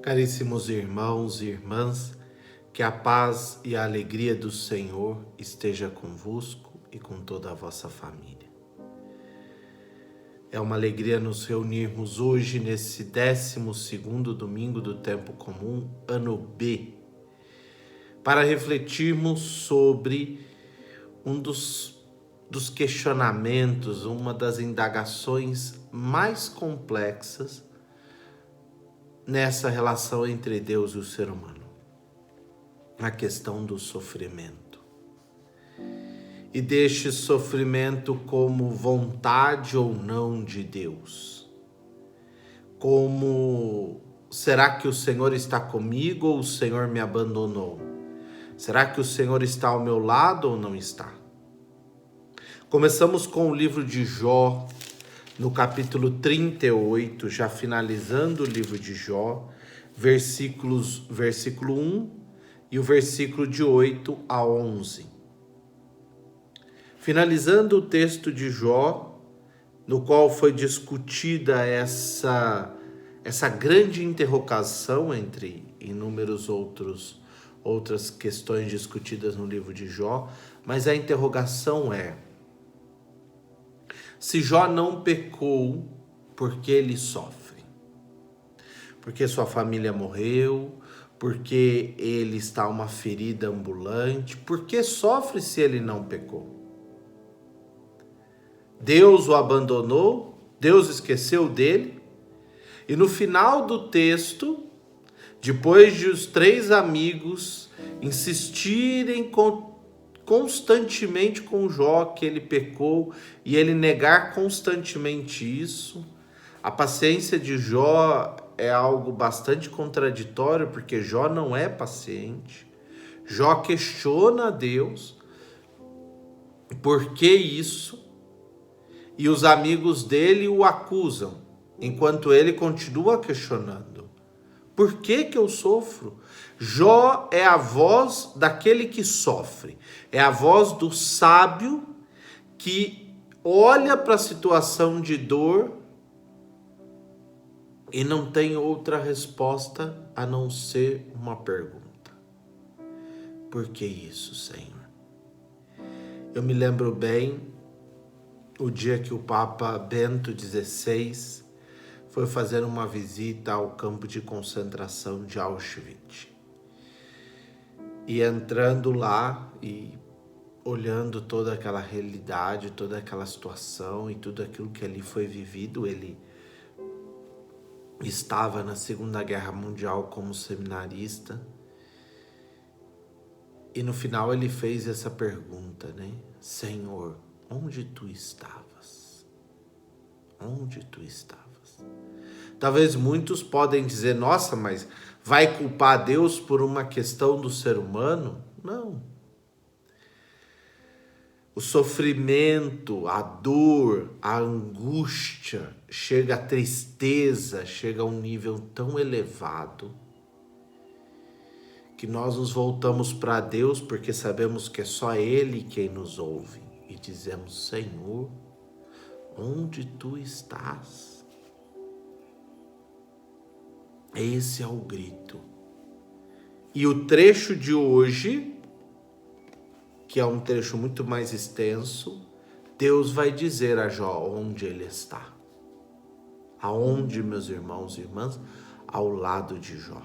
Caríssimos irmãos e irmãs, que a paz e a alegria do Senhor esteja convosco e com toda a vossa família. É uma alegria nos reunirmos hoje nesse 12º domingo do tempo comum, ano B, para refletirmos sobre um dos questionamentos, uma das indagações mais complexas nessa relação entre Deus e o ser humano, a questão do sofrimento. E deste sofrimento como vontade ou não de Deus. Como, será que o Senhor está comigo ou o Senhor me abandonou? Será que o Senhor está ao meu lado ou não está? Começamos com o livro de Jó, no capítulo 38, já finalizando o livro de Jó, versículo 1 e o versículo de 8 a 11. Finalizando o texto de Jó, no qual foi discutida essa grande interrogação entre inúmeras outras questões discutidas no livro de Jó, mas a interrogação é: se Jó não pecou, por que ele sofre? Porque sua família morreu, porque ele está uma ferida ambulante, por que sofre se ele não pecou? Deus o abandonou, Deus esqueceu dele, e no final do texto, depois de os 3 amigos insistirem constantemente com Jó que ele pecou e ele negar constantemente isso, a paciência de Jó é algo bastante contraditório, porque Jó não é paciente. Jó questiona a Deus por que isso, e os amigos dele o acusam, enquanto ele continua questionando. Por que eu sofro? Jó é a voz daquele que sofre, é a voz do sábio que olha para a situação de dor e não tem outra resposta a não ser uma pergunta: por que isso, Senhor? Eu me lembro bem o dia que o Papa Bento XVI foi fazer uma visita ao campo de concentração de Auschwitz. E entrando lá e olhando toda aquela realidade, toda aquela situação e tudo aquilo que ali foi vivido, ele estava na Segunda Guerra Mundial como seminarista. E no final ele fez essa pergunta, né? Senhor, onde tu estavas? Onde tu estavas? Talvez muitos podem dizer: nossa, mas vai culpar Deus por uma questão do ser humano? Não. O sofrimento, a dor, a angústia, chega a tristeza, chega a um nível tão elevado que nós nos voltamos para Deus porque sabemos que é só Ele quem nos ouve e dizemos: Senhor, onde tu estás? Esse é o grito. E o trecho de hoje, que é um trecho muito mais extenso, Deus vai dizer a Jó onde ele está. Aonde, meus irmãos e irmãs? Ao lado de Jó.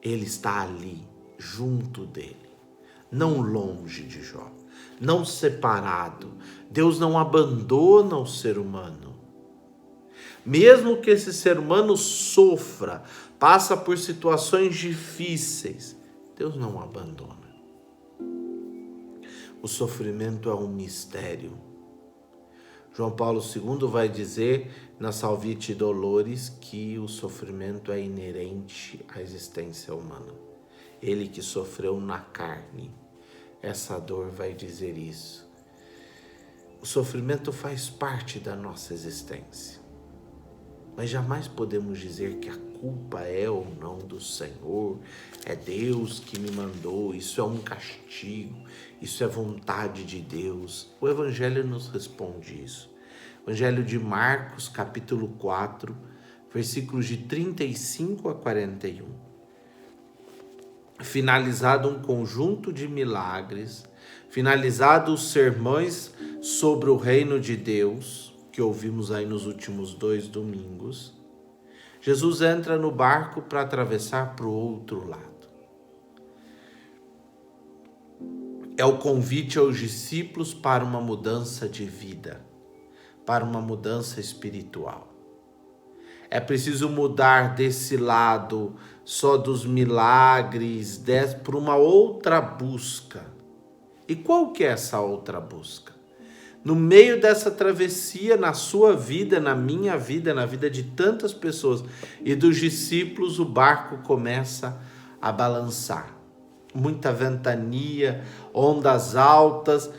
Ele está ali, junto dele, não longe de Jó, não separado. Deus não abandona o ser humano. Mesmo que esse ser humano sofra, passa por situações difíceis, Deus não abandona. O sofrimento é um mistério. João Paulo II vai dizer na Salvifici Doloris que o sofrimento é inerente à existência humana. Ele que sofreu na carne, essa dor vai dizer isso. O sofrimento faz parte da nossa existência. Mas jamais podemos dizer que a culpa é ou não do Senhor, é Deus que me mandou, isso é um castigo, isso é vontade de Deus. O Evangelho nos responde isso. Evangelho de Marcos, capítulo 4, versículos de 35 a 41. Finalizado um conjunto de milagres, finalizado os sermões sobre o reino de Deus, que ouvimos aí nos últimos 2 domingos, Jesus entra no barco para atravessar para o outro lado. É o convite aos discípulos para uma mudança de vida, para uma mudança espiritual. É preciso mudar desse lado só dos milagres para uma outra busca. E qual que é essa outra busca? No meio dessa travessia, na sua vida, na minha vida, na vida de tantas pessoas e dos discípulos, o barco começa a balançar. Muita ventania, ondas altas,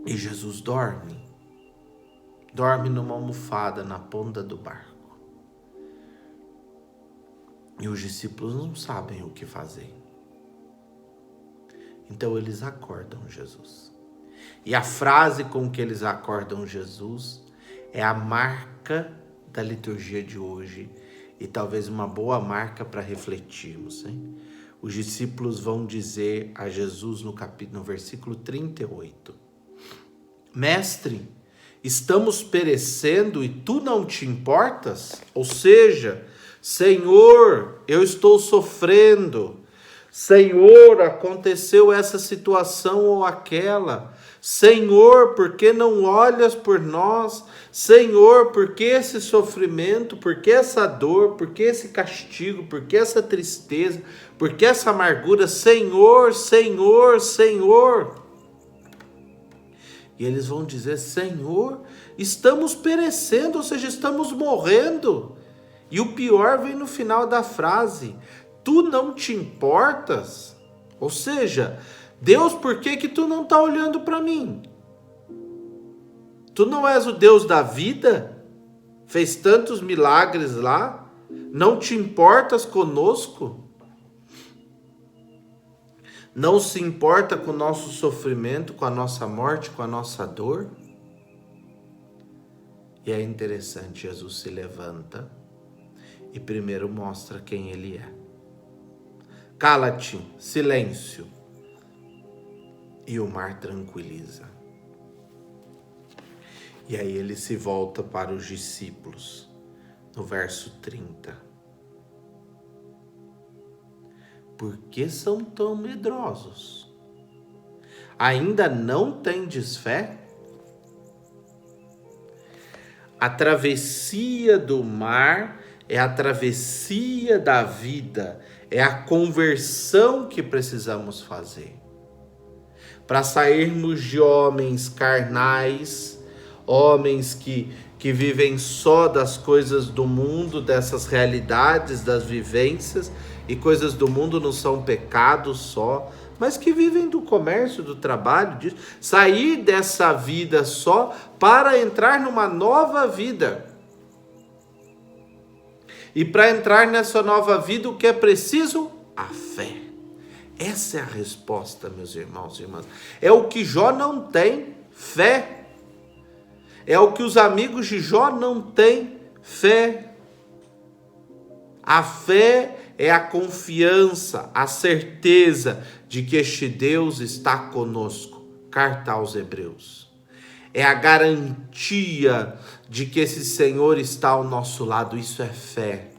e Jesus dorme numa almofada na ponta do barco. E os discípulos não sabem o que fazer. Então eles acordam Jesus. E a frase com que eles acordam Jesus é a marca da liturgia de hoje e talvez uma boa marca para refletirmos, hein? Os discípulos vão dizer a Jesus no versículo 38: Mestre, estamos perecendo e tu não te importas? Ou seja, Senhor, eu estou sofrendo. Senhor, aconteceu essa situação ou aquela. Senhor, por que não olhas por nós? Senhor, por que esse sofrimento? Por que essa dor? Por que esse castigo? Por que essa tristeza? Por que essa amargura? Senhor, Senhor, Senhor. E eles vão dizer: Senhor, estamos perecendo, ou seja, estamos morrendo. E o pior vem no final da frase: tu não te importas? Ou seja, Deus, por que tu não está olhando para mim? Tu não és o Deus da vida? Fez tantos milagres lá? Não te importas conosco? Não se importa com o nosso sofrimento, com a nossa morte, com a nossa dor? E é interessante, Jesus se levanta e primeiro mostra quem ele é. Cala-te, silêncio. E o mar tranquiliza. E aí ele se volta para os discípulos, no verso 30. Por que são tão medrosos? Ainda não tendes fé? A travessia do mar é a travessia da vida, é a conversão que precisamos fazer. Para sairmos de homens carnais, homens que vivem só das coisas do mundo, dessas realidades, das vivências, e coisas do mundo não são pecado só, mas que vivem do comércio, do trabalho, disso. Sair dessa vida só para entrar numa nova vida. E para entrar nessa nova vida, o que é preciso? A fé. Essa é a resposta, meus irmãos e irmãs. É o que Jó não tem, fé. É o que os amigos de Jó não têm, fé. A fé é a confiança, a certeza de que este Deus está conosco. Carta aos Hebreus. É a garantia de que esse Senhor está ao nosso lado. Isso é fé.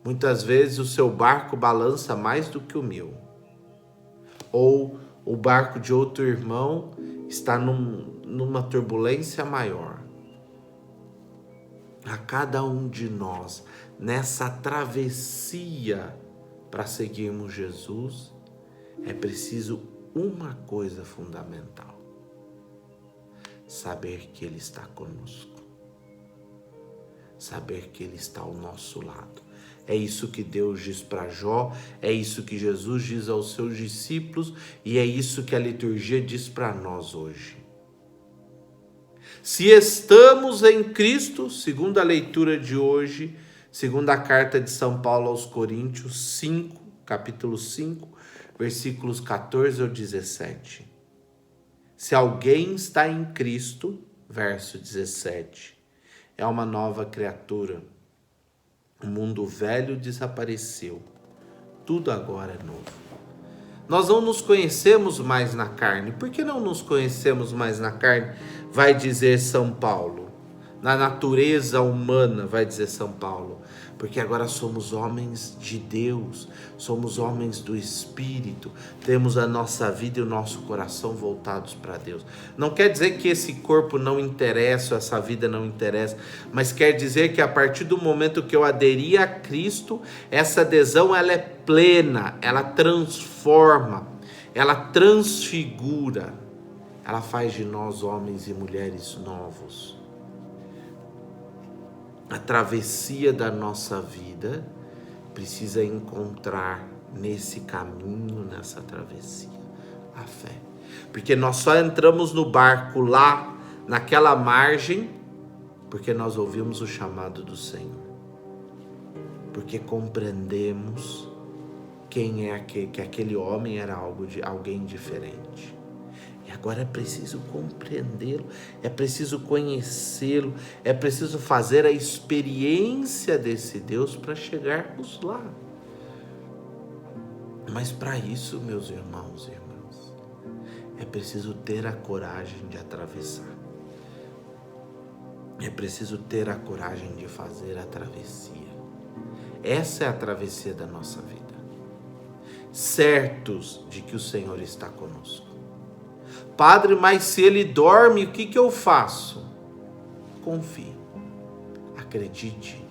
Muitas vezes o seu barco balança mais do que o meu. Ou o barco de outro irmão está numa turbulência maior. A cada um de nós, nessa travessia para seguirmos Jesus, é preciso uma coisa fundamental: saber que Ele está conosco. Saber que Ele está ao nosso lado. É isso que Deus diz para Jó, é isso que Jesus diz aos seus discípulos e é isso que a liturgia diz para nós hoje. Se estamos em Cristo, segundo a leitura de hoje, segundo a carta de São Paulo aos Coríntios 5, capítulo 5, versículos 14 ao 17. Se alguém está em Cristo, verso 17, é uma nova criatura. O mundo velho desapareceu. Tudo agora é novo. Nós não nos conhecemos mais na carne. Por que não nos conhecemos mais na carne? Vai dizer São Paulo. Na natureza humana, vai dizer São Paulo. Porque agora somos homens de Deus, somos homens do Espírito, temos a nossa vida e o nosso coração voltados para Deus. Não quer dizer que esse corpo não interessa, essa vida não interessa, mas quer dizer que a partir do momento que eu aderi a Cristo, essa adesão ela é plena, ela transforma, ela transfigura, ela faz de nós homens e mulheres novos. A travessia da nossa vida precisa encontrar nesse caminho, nessa travessia, a fé. Porque nós só entramos no barco lá, naquela margem, porque nós ouvimos o chamado do Senhor. Porque compreendemos quem é que aquele homem era alguém diferente. E agora é preciso compreendê-lo, é preciso conhecê-lo, é preciso fazer a experiência desse Deus para chegarmos lá. Mas para isso, meus irmãos e irmãs, é preciso ter a coragem de atravessar. É preciso ter a coragem de fazer a travessia. Essa é a travessia da nossa vida. Certos de que o Senhor está conosco. Padre, mas se ele dorme, o que eu faço? Confie, acredite,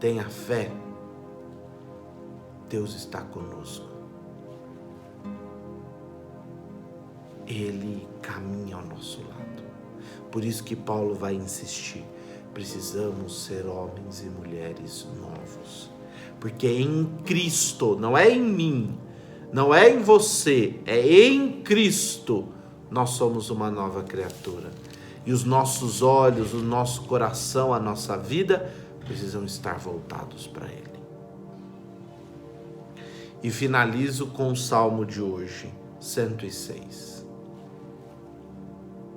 tenha fé. Deus está conosco. Ele caminha ao nosso lado. Por isso que Paulo vai insistir. Precisamos ser homens e mulheres novos. Porque em Cristo, não é em mim, não é em você, é em Cristo, nós somos uma nova criatura. E os nossos olhos, o nosso coração, a nossa vida precisam estar voltados para Ele. E finalizo com o Salmo de hoje, 106.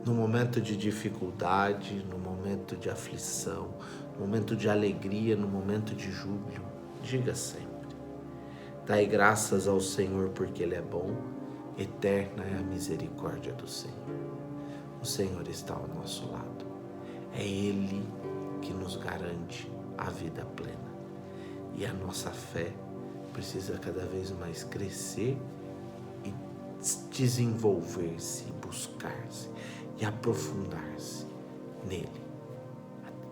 No momento de dificuldade, no momento de aflição, no momento de alegria, no momento de júbilo, diga sempre: dai graças ao Senhor porque Ele é bom, eterna é a misericórdia do Senhor. O Senhor está ao nosso lado. É Ele que nos garante a vida plena. E a nossa fé precisa cada vez mais crescer e desenvolver-se, buscar-se e aprofundar-se nele.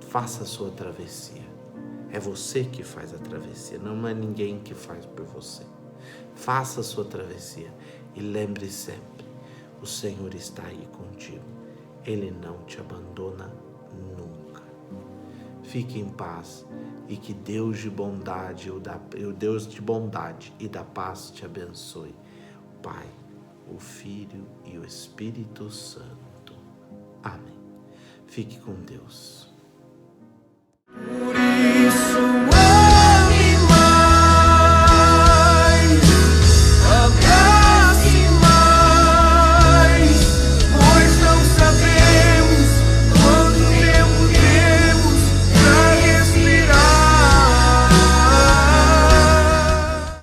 Faça a sua travessia. É você que faz a travessia, não é ninguém que faz por você. Faça a sua travessia e lembre sempre, o Senhor está aí contigo. Ele não te abandona nunca. Fique em paz e que Deus de bondade, o Deus de bondade e da paz te abençoe. O Pai, o Filho e o Espírito Santo. Amém. Fique com Deus.